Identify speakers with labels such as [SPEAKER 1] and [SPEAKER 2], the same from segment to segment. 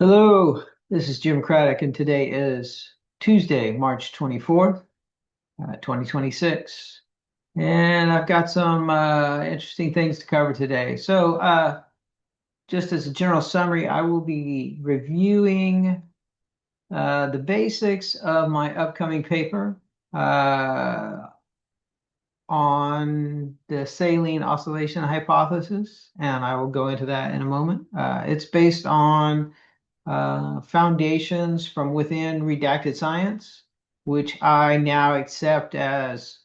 [SPEAKER 1] Hello, this is Jim Craddock, and today is Tuesday, March 24th, 2026. And I've got some interesting things to cover today. Just as a general summary, I will be reviewing the basics of my upcoming paper uh, on the saline oscillation hypothesis, and I will go into that in a moment. It's based on foundations from within redacted science, which I now accept as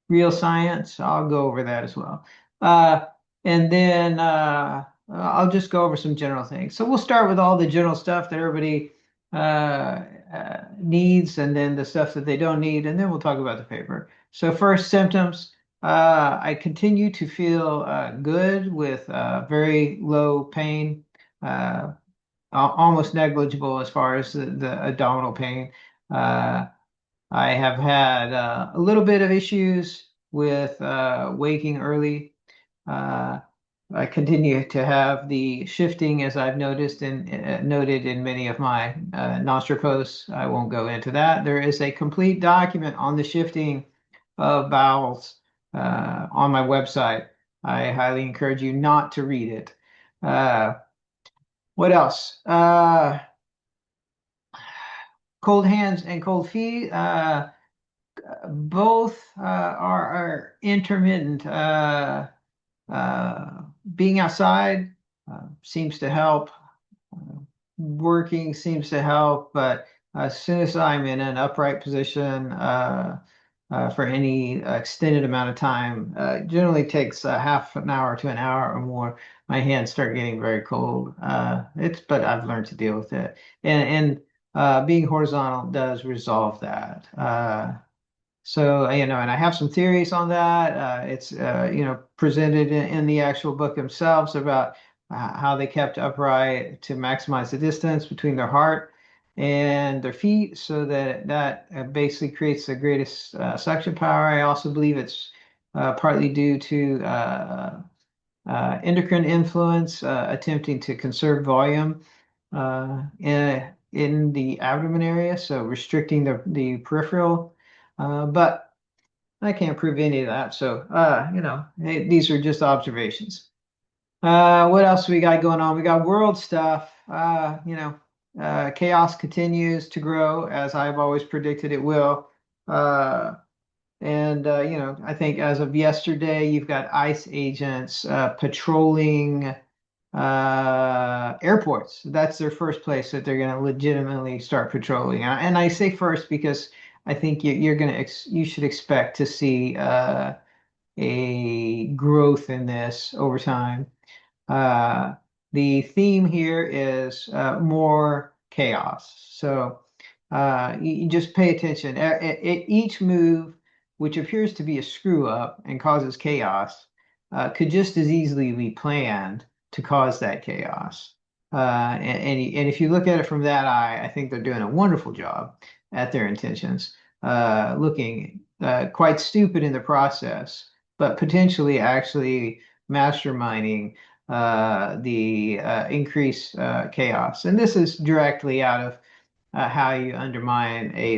[SPEAKER 1] real science. I'll go over that as well. Uh, and then I'll just go over some general things. So we'll start with all the general stuff that everybody needs, and then the stuff that they don't need, and then we'll talk about the paper. So first, symptoms. I continue to feel good with very low pain. Uh, Almost negligible as far as the abdominal pain. Uh, I have had a little bit of issues with waking early. Uh, I continue to have the shifting, as I've noticed and noted in many of my Nostr posts. I won't go into that. There is a complete document on the shifting of bowels on my website. I highly encourage you not to read it. Uh, what else? Cold hands and cold feet, both are intermittent. Being outside seems to help. Working seems to help, but as soon as I'm in an upright position for any extended amount of time, generally takes half an hour to an hour or more, my hands start getting very cold. But I've learned to deal with it. And being horizontal does resolve that. And I have some theories on that. It's presented in the actual book themselves about how they kept upright to maximize the distance between their heart and their feet so that basically creates the greatest suction power. I also believe it's partly due to endocrine influence, attempting to conserve volume in the abdomen area, so restricting the peripheral. But I can't prove any of that. Hey, these are just observations. What else we got going on? We got world stuff. Chaos continues to grow as I've always predicted it will. Uh, I think as of yesterday, you've got ICE agents patrolling airports. That's their first place that they're going to legitimately start patrolling. And I say first because I think you should expect to see a growth in this over time. Uh, the theme here is more chaos. You just pay attention. Each move, which appears to be a screw up and causes chaos, could just as easily be planned to cause that chaos. And if you look at it from that eye, I think they're doing a wonderful job at their intentions, looking quite stupid in the process, but potentially actually masterminding the increased chaos. And this is directly out of how you undermine a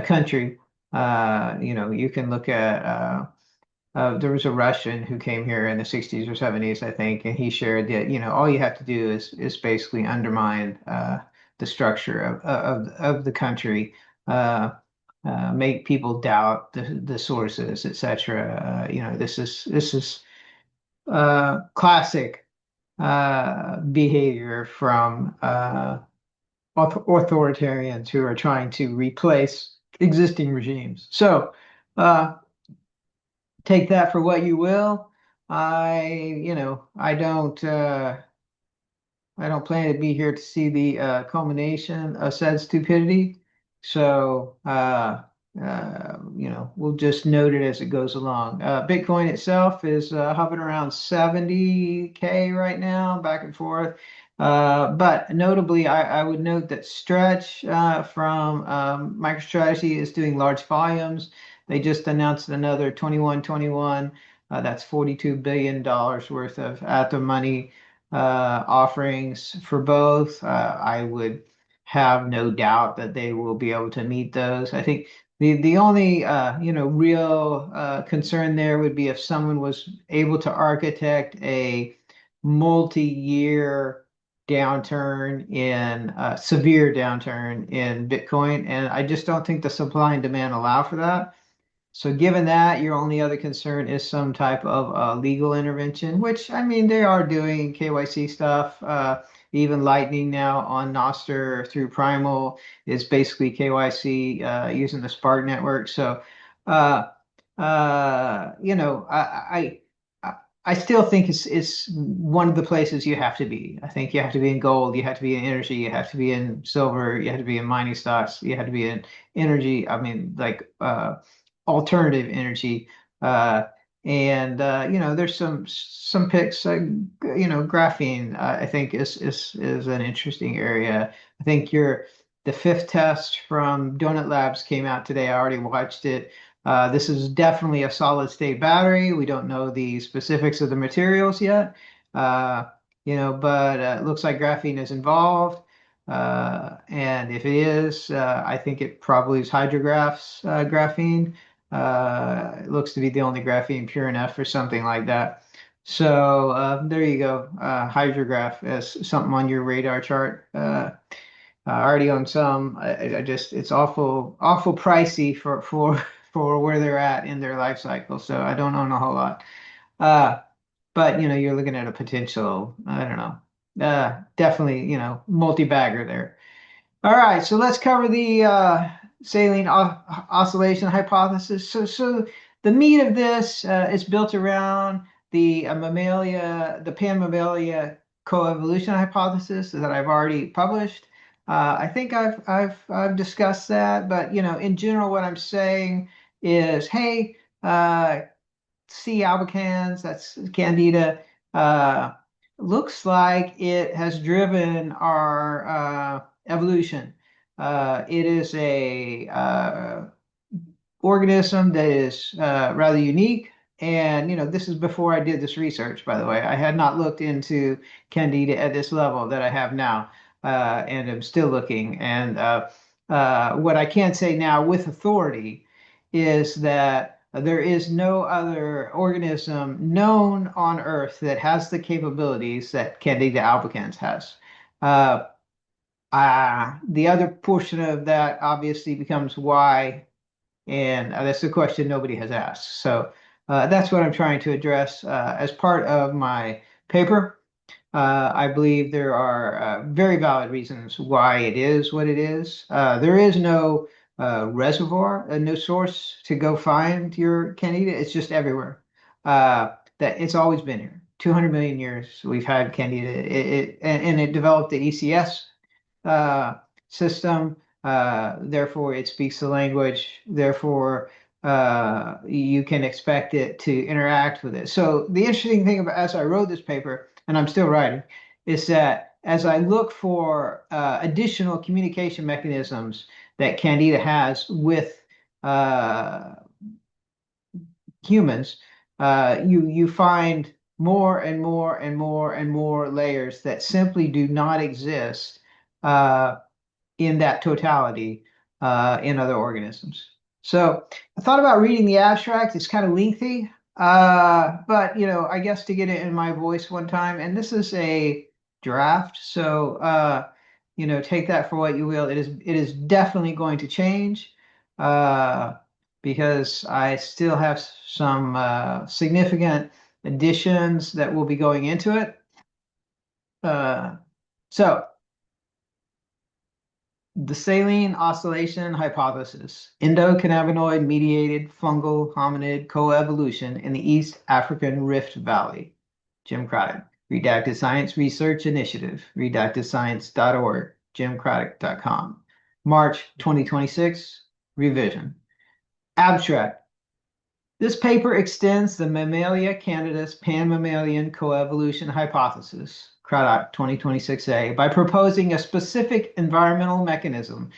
[SPEAKER 1] country. You can look at there was a Russian who came here in the 60s or 70s, I think, and he shared that all you have to do is basically undermine the structure of the country. Make people doubt the sources, etc. This is classic behavior from authoritarians who are trying to replace existing regimes. So take that for what you will. I don't plan to be here to see the culmination of said stupidity. We'll just note it as it goes along. Bitcoin itself is hovering around 70K right now, back and forth. But notably, I would note that Stretch from MicroStrategy is doing large volumes. They just announced another 2121. That's $42 billion worth of at the money offerings for both. I would have no doubt that they will be able to meet those. I think the only real concern there would be if someone was able to architect a multi-year downturn in severe downturn in Bitcoin, and I just don't think the supply and demand allow for that. So given that, your only other concern is some type of legal intervention, which I mean they are doing KYC stuff. Even Lightning now on Nostr through Primal is basically KYC using the Spark network. So, uh, I still think it's one of the places you have to be. I think you have to be in gold, you have to be in energy, you have to be in silver, you have to be in mining stocks, you have to be in energy. I mean, like alternative energy. Uh, and there's some picks. Graphene. I think is an interesting area. I think the fifth test from Donut Labs came out today. I already watched it. This is definitely a solid state battery. We don't know the specifics of the materials yet. Uh, but it looks like graphene is involved. And if it is, I think it probably is hydrographs graphene. It looks to be the only graphene pure enough for something like that. So there you go. Hydrograph as something on your radar chart. I already own some. I just it's awful pricey for for where they're at in their life cycle. So I don't own a whole lot. Uh, but you're looking at a potential. I don't know. Definitely multi-bagger there. All right, so let's cover the saline oscillation hypothesis. So the meat of this is built around the the pan-mammalia coevolution hypothesis that I've already published. I think I've discussed that, but in general, what I'm saying is, hey, C. albicans, that's Candida, uh, looks like it has driven our evolution. It is a organism that is rather unique. And this is before I did this research, by the way. I had not looked into Candida at this level that I have now, and I'm still looking. And what I can say now with authority is that there is no other organism known on Earth that has the capabilities that Candida albicans has. Uh, the other portion of that obviously becomes why, and that's the question nobody has asked. So that's what I'm trying to address as part of my paper. I believe there are very valid reasons why it is what it is. There is no reservoir, no source to go find your Candida. It's just everywhere. That it's always been here. 200 million years we've had Candida. And it developed the ECS uh, system. Therefore, it speaks the language. Therefore, you can expect it to interact with it. So the interesting thing about as I wrote this paper, and I'm still writing, is that as I look for additional communication mechanisms that Candida has with uh, humans, you find more and more and more and more layers that simply do not exist uh, in that totality in other organisms. So I thought about reading the abstract. It's kind of lengthy, but I guess to get it in my voice one time, and this is a draft, so take that for what you will. It is definitely going to change uh, because I still have some significant additions that will be going into it. Uh, so. The saline oscillation hypothesis, endocannabinoid mediated fungal hominid coevolution in the East African Rift Valley. Jim Craddock, Redacted Science Research Initiative, redactedscience.org, jimcraddock.com. March 2026, revision. Abstract. This paper extends the Mammalia candidus pan-mammalian coevolution hypothesis, Craddock 2026a, by proposing a specific environmental mechanism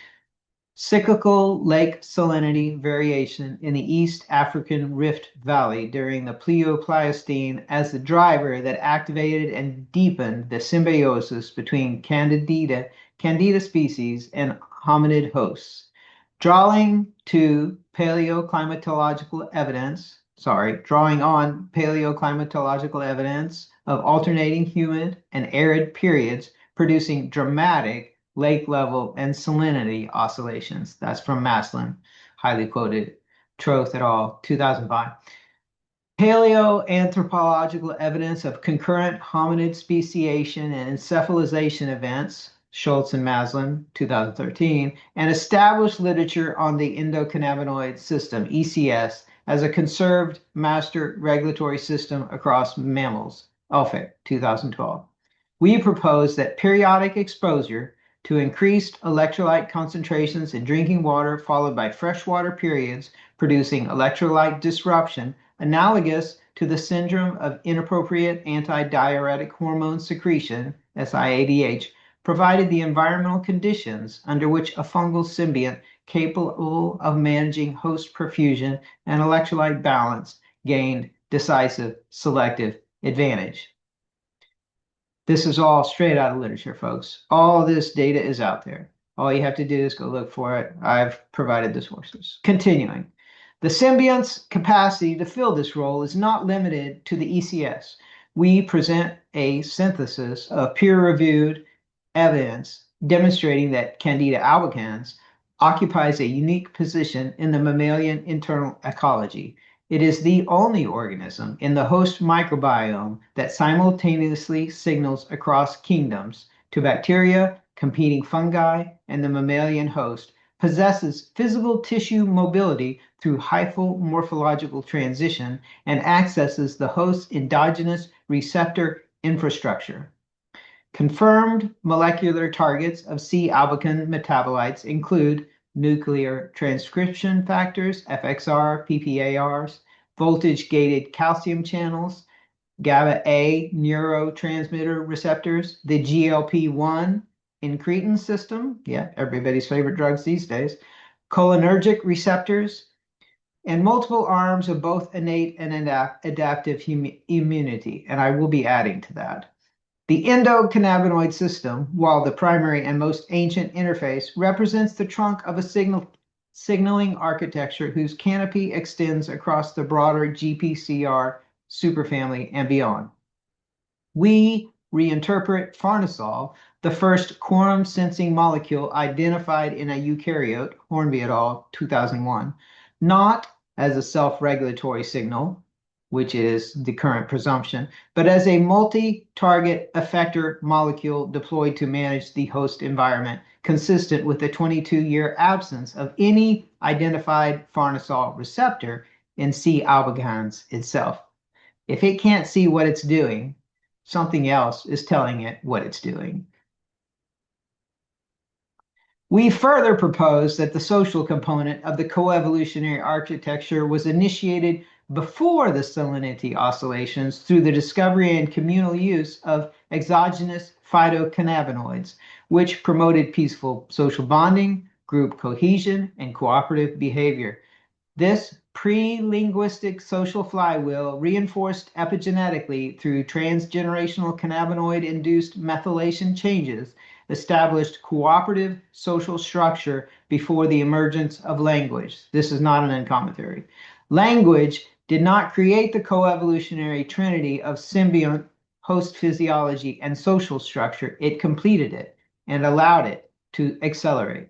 [SPEAKER 1] cyclical lake salinity variation in the East African Rift Valley during the Pleistocene as the driver that activated and deepened the symbiosis between Candida species and hominid hosts. Drawing on paleoclimatological evidence of alternating humid and arid periods producing dramatic lake level and salinity oscillations. That's from Maslin, highly quoted, Troth et al., 2005. Paleoanthropological evidence of concurrent hominid speciation and encephalization events, Schultz and Maslin, 2013, and established literature on the endocannabinoid system, ECS, as a conserved master regulatory system across mammals, Elphick, 2012. We propose that periodic exposure to increased electrolyte concentrations in drinking water followed by freshwater periods producing electrolyte disruption analogous to the syndrome of inappropriate antidiuretic hormone secretion, SIADH, provided the environmental conditions under which a fungal symbiont capable of managing host perfusion and electrolyte balance gained decisive selective advantage. This is all straight out of literature, folks. All this data is out there. All you have to do is go look for it. I've provided the sources. Continuing. The symbiont's capacity to fill this role is not limited to the ECS. We present a synthesis of peer-reviewed evidence demonstrating that Candida albicans occupies a unique position in the mammalian internal ecology. It is the only organism in the host microbiome that simultaneously signals across kingdoms to bacteria, competing fungi, and the mammalian host, possesses physical tissue mobility through hyphal morphological transition, and accesses the host's endogenous receptor infrastructure. Confirmed molecular targets of C. albicans metabolites include nuclear transcription factors, FXR, PPARs, voltage-gated calcium channels, GABA-A neurotransmitter receptors, the GLP-1 incretin system, yeah, everybody's favorite drugs these days, cholinergic receptors, and multiple arms of both innate and adaptive immunity, and I will be adding to that. The endocannabinoid system, while the primary and most ancient interface, represents the trunk of a signaling architecture whose canopy extends across the broader GPCR superfamily and beyond. We reinterpret farnesol, the first quorum-sensing molecule identified in a eukaryote, Hornby et al., 2001, not as a self-regulatory signal, which is the current presumption, but as a multi-target effector molecule deployed to manage the host environment, consistent with the 22-year absence of any identified farnesol receptor in C. albicans itself. If it can't see what it's doing, something else is telling it what it's doing. We further propose that the social component of the coevolutionary architecture was initiated before the salinity oscillations through the discovery and communal use of exogenous phytocannabinoids, which promoted peaceful social bonding, group cohesion, and cooperative behavior. This pre-linguistic social flywheel, reinforced epigenetically through transgenerational cannabinoid-induced methylation changes, established cooperative social structure before the emergence of language. This is not an end commentary. Language did not create the coevolutionary trinity of symbiont, host physiology, and social structure. It completed it and allowed it to accelerate.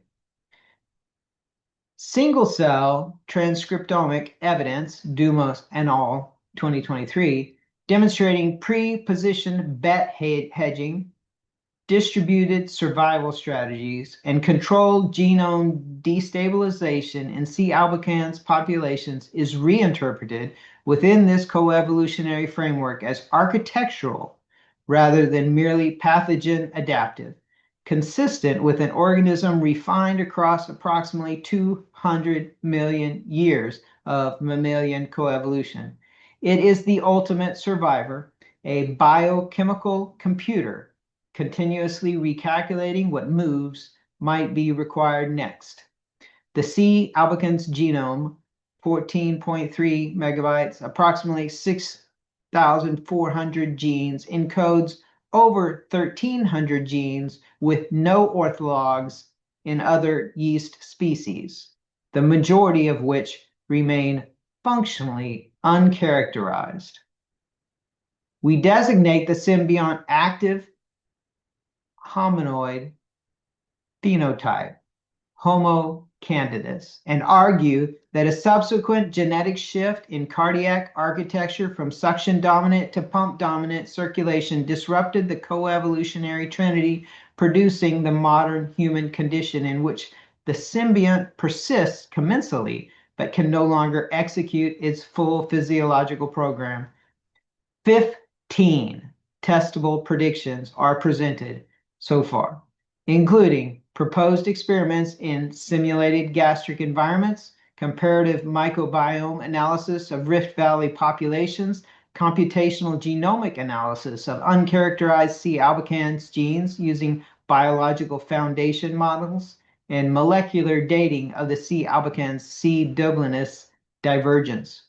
[SPEAKER 1] Single-cell transcriptomic evidence, Dumas et al., 2023, demonstrating pre-positioned bet hedging, distributed survival strategies, and controlled genome destabilization in C. albicans populations is reinterpreted within this coevolutionary framework as architectural rather than merely pathogen adaptive, consistent with an organism refined across approximately 200 million years of mammalian coevolution. It is the ultimate survivor, a biochemical computer, continuously recalculating what moves might be required next. The C. albicans genome, 14.3 megabytes, approximately 6,400 genes, encodes over 1,300 genes with no orthologs in other yeast species, the majority of which remain functionally uncharacterized. We designate the symbiont active hominoid phenotype, Homo candidus, and argue that a subsequent genetic shift in cardiac architecture from suction dominant to pump dominant circulation disrupted the coevolutionary trinity, producing the modern human condition in which the symbiont persists commensally but can no longer execute its full physiological program. 15 testable predictions are presented so far, including proposed experiments in simulated gastric environments, comparative microbiome analysis of Rift Valley populations, computational genomic analysis of uncharacterized C. albicans genes using biological foundation models, and molecular dating of the C. albicans C. dublinus divergence.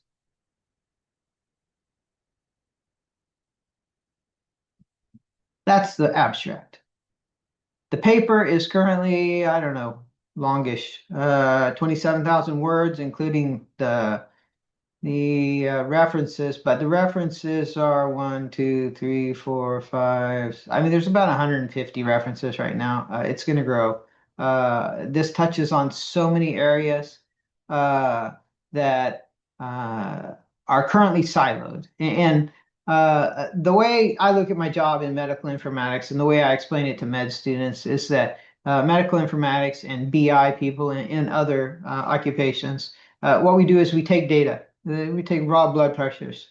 [SPEAKER 1] That's the abstract. The paper is currently, I don't know, longish, 27,000 words, including the references, but the references are 1, 2, 3, 4, 5. I mean, there's about 150 references right now. It's going to grow. This touches on so many areas that are currently siloed. And the way I look at my job in medical informatics and the way I explain it to med students is that medical informatics and BI people and other occupations, what we do is we take data. We take raw blood pressures,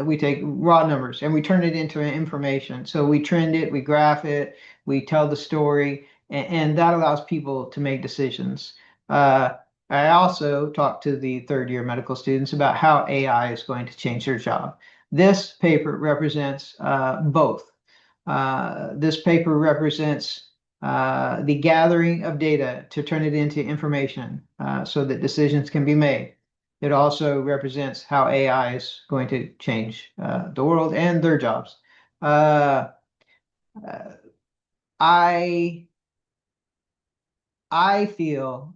[SPEAKER 1] we take raw numbers, and we turn it into information. So we trend it, we graph it, we tell the story, and that allows people to make decisions. I also talk to the third-year medical students about how AI is going to change their job. This paper represents both. This paper represents the gathering of data to turn it into information so that decisions can be made. It also represents how AI is going to change the world and their jobs. I feel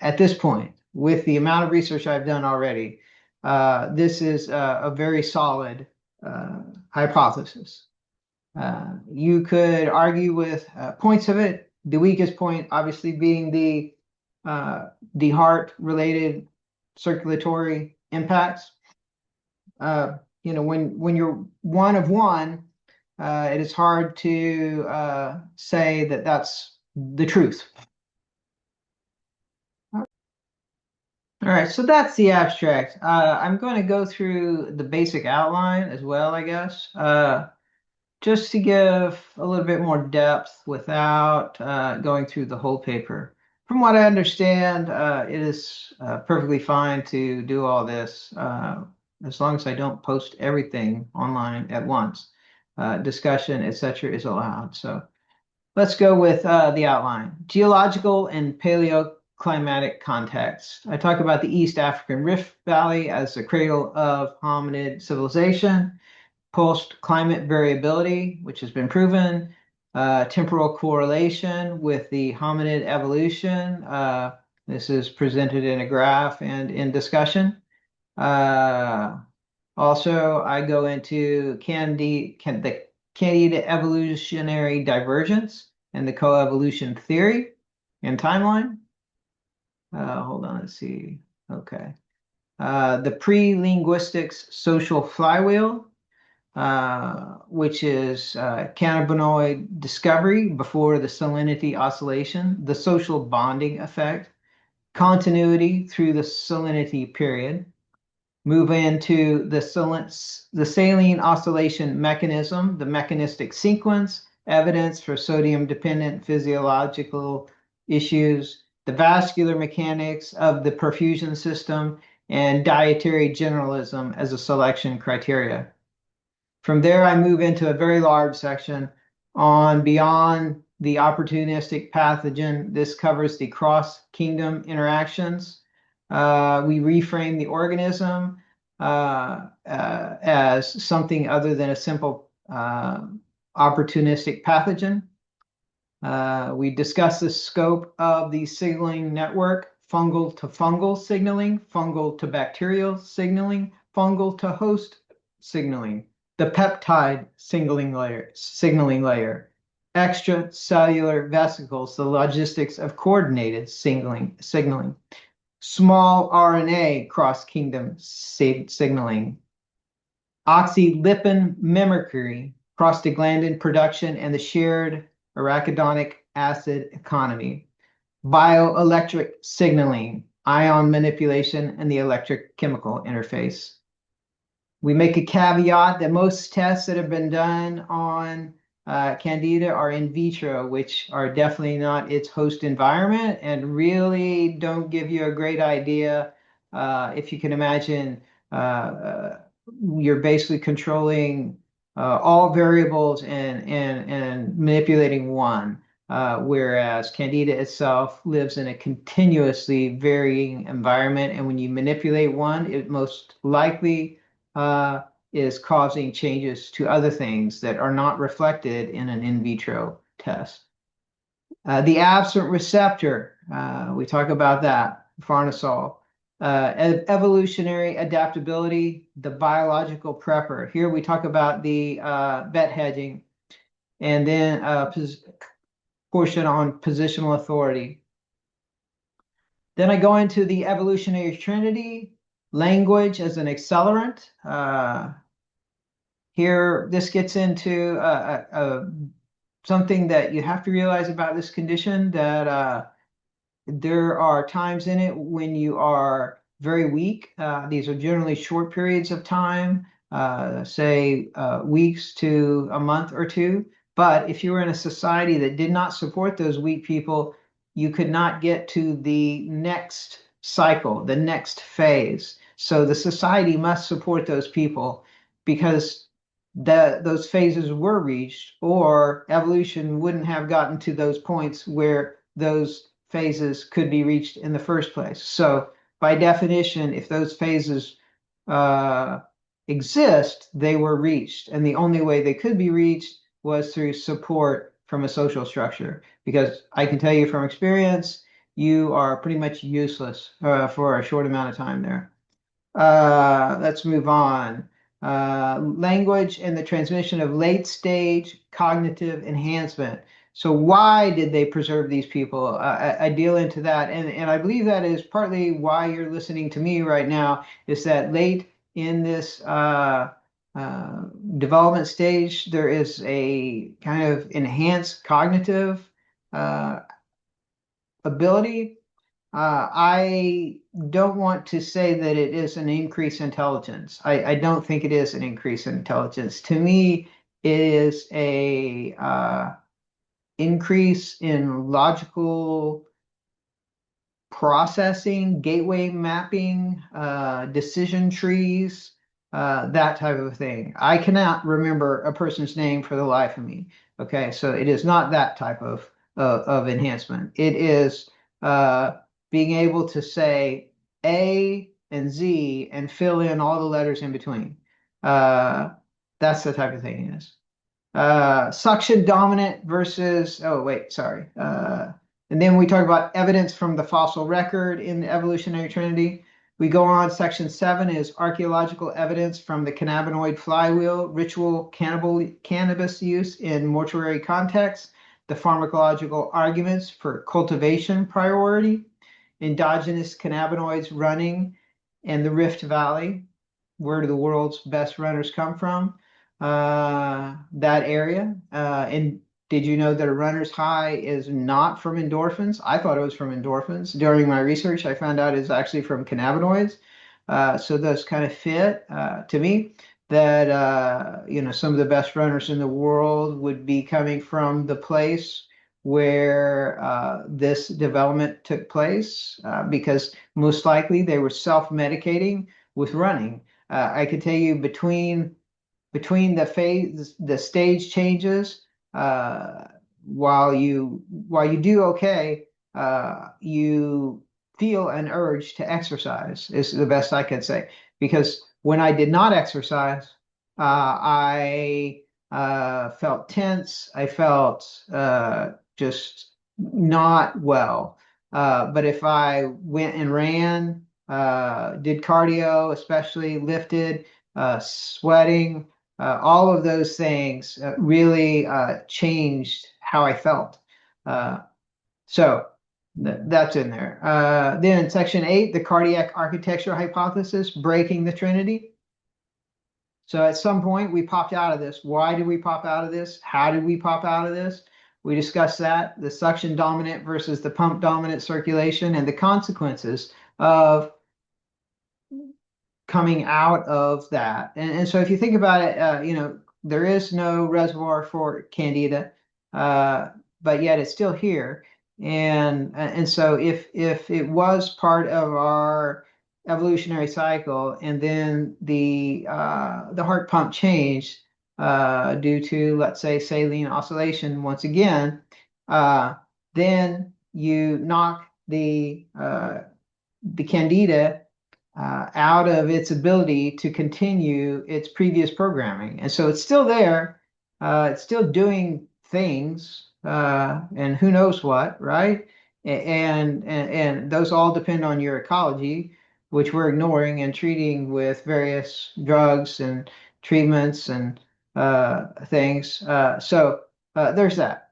[SPEAKER 1] at this point, with the amount of research I've done already, this is a very solid hypothesis. You could argue with points of it. The weakest point, obviously, being the heart-related circulatory impacts. When you're one of one, it is hard to say that that's the truth. All right, so that's the abstract. I'm going to go through the basic outline as well, I guess, just to give a little bit more depth without going through the whole paper. From what I understand, it is perfectly fine to do all this as long as I don't post everything online at once. Discussion, etc., is allowed. So let's go with the outline. Geological and paleoclimatic context. I talk about the East African Rift Valley as the cradle of hominid civilization, post-climate variability, which has been proven, temporal correlation with the hominid evolution. This is presented in a graph and in discussion. Also, I go into the candidate evolutionary divergence and the coevolution theory and timeline. Hold on, let's see. Okay. The pre-linguistics social flywheel, which is cannabinoid discovery before the salinity oscillation, the social bonding effect, continuity through the salinity period, move into the saline oscillation mechanism, the mechanistic sequence, evidence for sodium-dependent physiological issues, the vascular mechanics of the perfusion system, and dietary generalism as a selection criteria. From there, I move into a very large section on beyond the opportunistic pathogen. This covers the cross-kingdom interactions. We reframe the organism as something other than a simple opportunistic pathogen. We discuss the scope of the signaling network: fungal to fungal signaling, fungal to bacterial signaling, fungal to host signaling, the peptide signaling layer, extracellular vesicles, the logistics of coordinated signaling, small RNA cross-kingdom signaling, oxylipin mimicry, prostaglandin production, and the shared arachidonic acid economy, bioelectric signaling, ion manipulation, and the electrochemical interface. We make a caveat that most tests that have been done on Candida are in vitro, which are definitely not its host environment and really don't give you a great idea. If you can imagine, you're basically controlling all variables and manipulating one, whereas Candida itself lives in a continuously varying environment. And when you manipulate one, it most likely is causing changes to other things that are not reflected in vitro test. The absent receptor, we talk about that, farnesol. Evolutionary adaptability, the biological prepper. Here we talk about the bet hedging, and then portion on positional authority. Then I go into the evolutionary trinity, language as an accelerant. Here, this gets into something that you have to realize about this condition, that there are times in it when you are very weak. These are generally short periods of time, say weeks to a month or two. But if you were in a society that did not support those weak people, you could not get to the next cycle, the next phase. So the society must support those people, because those phases were reached, or evolution wouldn't have gotten to those points where those phases could be reached in the first place. So by definition, if those phases exist, they were reached. And the only way they could be reached was through support from a social structure. Because I can tell you from experience, you are pretty much useless for a short amount of time there. Let's move on. Language and the transmission of late stage cognitive enhancement. So why did they preserve these people? I deal into that, and I believe that is partly why you're listening to me right now, is that late in this development stage, there is a kind of enhanced cognitive ability. I don't want to say that it is an increased intelligence. I don't think it is an increase in intelligence. To me, it is a increase in logical processing, gateway mapping, decision trees, that type of thing. I cannot remember a person's name for the life of me. Okay, so it is not that type of enhancement. It is being able to say A and Z and fill in all the letters in between. That's the type of thing it is. Suction dominant versus, oh, wait, sorry. And then we talk about evidence from the fossil record in the evolutionary trinity. We go on, section 7 is archaeological evidence from the cannabinoid flywheel, ritual cannabis use in mortuary contexts, the pharmacological arguments for cultivation priority, endogenous cannabinoids running, and the Rift Valley, where do the world's best runners come from? That area. And did you know that a runner's high is not from endorphins? I thought it was from endorphins. During my research, I found out it's actually from cannabinoids. So those kind of fit to me, that some of the best runners in the world would be coming from the place where this development took place, because most likely they were self-medicating with running. I could tell you between the stage changes, while you do okay, you feel an urge to exercise is the best I can say. Because when I did not exercise, I felt tense. I felt just not well. But if I went and ran, did cardio, especially lifted, sweating, all of those things really changed how I felt. Uh, so that's in there. Then in section 8, the cardiac architecture hypothesis, breaking the trinity. So at some point we popped out of this. Why did we pop out of this? How did we pop out of this? We discussed that, the suction dominant versus the pump dominant circulation and the consequences of coming out of that. And so if you think about it, there is no reservoir for Candida, uh, but yet it's still here. And so if it was part of our evolutionary cycle, and then the heart pump changed due to, let's say, saline oscillation once again, then you knock the Candida out of its ability to continue its previous programming. And so it's still there. It's still doing things, and who knows what, right? And those all depend on your ecology, which we're ignoring and treating with various drugs and treatments and things. So there's that.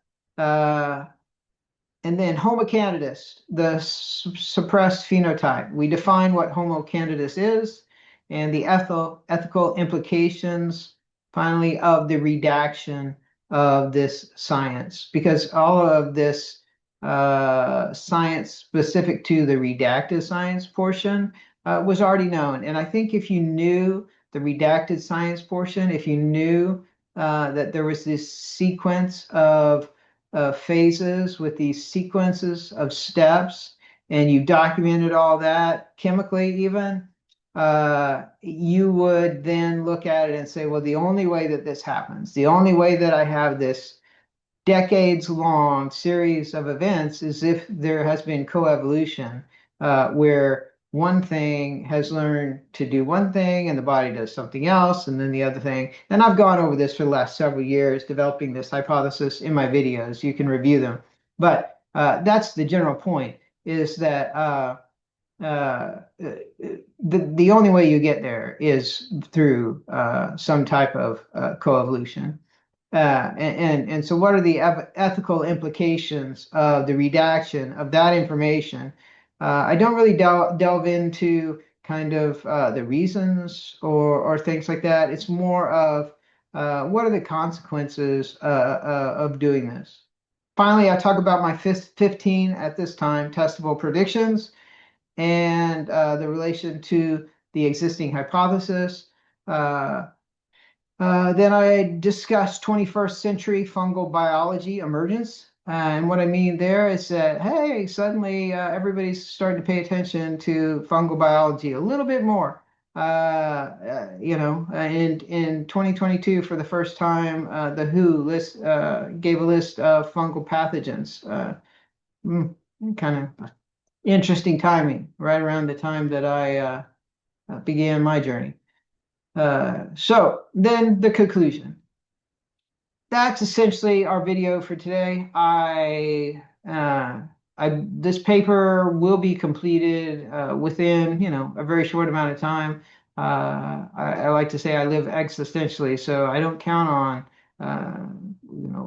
[SPEAKER 1] And then Homo candidus, the suppressed phenotype. We define what Homo candidus is and the ethical implications, finally, of the redaction of this science, because all of this science specific to the redacted science portion was already known. And I think if you knew the redacted science portion, if you knew that there was this sequence of phases with these sequences of steps, and you documented all that chemically even, you would then look at it and say, well, the only way that this happens, the only way that I have this decades long series of events is if there has been coevolution, where one thing has learned to do one thing and the body does something else, and then the other thing. And I've gone over this for the last several years, developing this hypothesis in my videos. You can review them. But that's the general point, is that the only way you get there is through some type of coevolution. And so what are the ethical implications of the redaction of that information? I don't really delve into kind of the reasons or things like that. It's more of what are the consequences of doing this? Finally, I talk about my 15 at this time testable predictions and the relation to the existing hypothesis. Then I discussed 21st century fungal biology emergence. And what I mean there is that, hey, suddenly everybody's starting to pay attention to fungal biology a little bit more. In 2022, for the first time, the WHO gave a list of fungal pathogens. Kind of interesting timing, right around the time that I began my journey. So then the conclusion. That's essentially our video for today. This paper will be completed within, a very short amount of time. I like to say I live existentially, so I don't count on,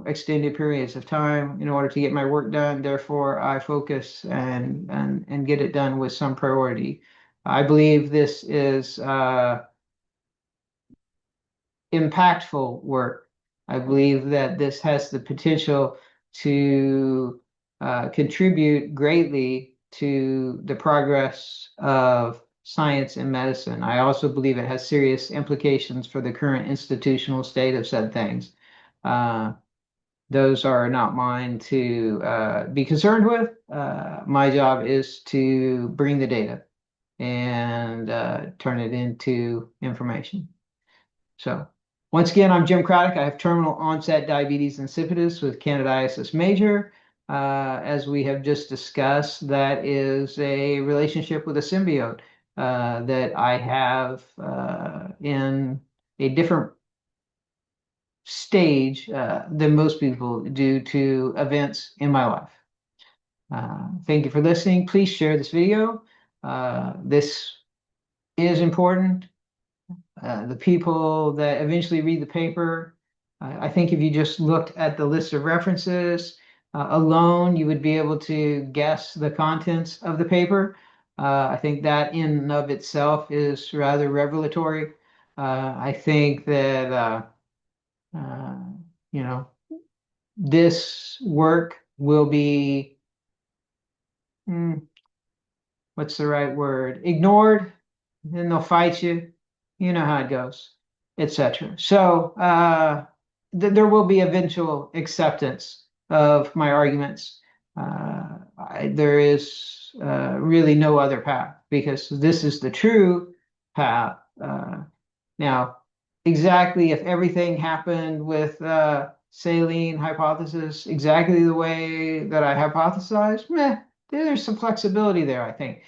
[SPEAKER 1] extended periods of time in order to get my work done. Therefore, I focus and get it done with some priority. I believe this is impactful work. I believe that this has the potential to contribute greatly to the progress of science and medicine. I also believe it has serious implications for the current institutional state of said things. Those are not mine to be concerned with. My job is to bring the data and turn it into information. So Once again, I'm Jim Craddock. I have terminal onset diabetes insipidus with candidiasis major. As we have just discussed, that is a relationship with a symbiote that I have in a different stage than most people due to events in my life. Thank you for listening. Please share this video. This is important. The people that eventually read the paper, I think if you just looked at the list of references alone, you would be able to guess the contents of the paper. I think that in and of itself is rather revelatory. I think that uh, you know, this work will be, mm, what's the right word? Ignored, then they'll fight you. You know how it goes, etc. So there will be eventual acceptance of my arguments. There is really no other path because this is the true path. Now, exactly if everything happened with saline hypothesis exactly the way that I hypothesized, there's some flexibility there, I think.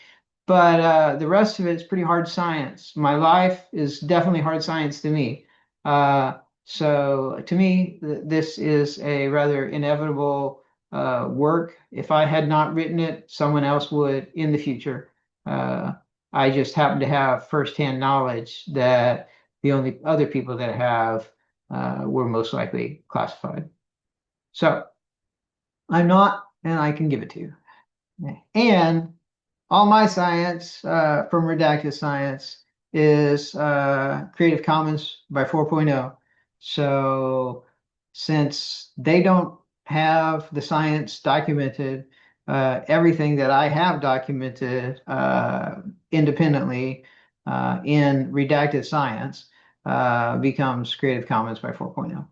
[SPEAKER 1] But the rest of it is pretty hard science. My life is definitely hard science to me. So to me, this is a rather inevitable work. If I had not written it, someone else would in the future. Uh, I just happen to have firsthand knowledge that the only other people that have were most likely classified. So I'm not, and I can give it to you. And all my science from Redacted Science is Creative Commons by 4.0. So since they don't have the science documented, everything that I have documented independently in Redacted Science becomes Creative Commons by 4.0.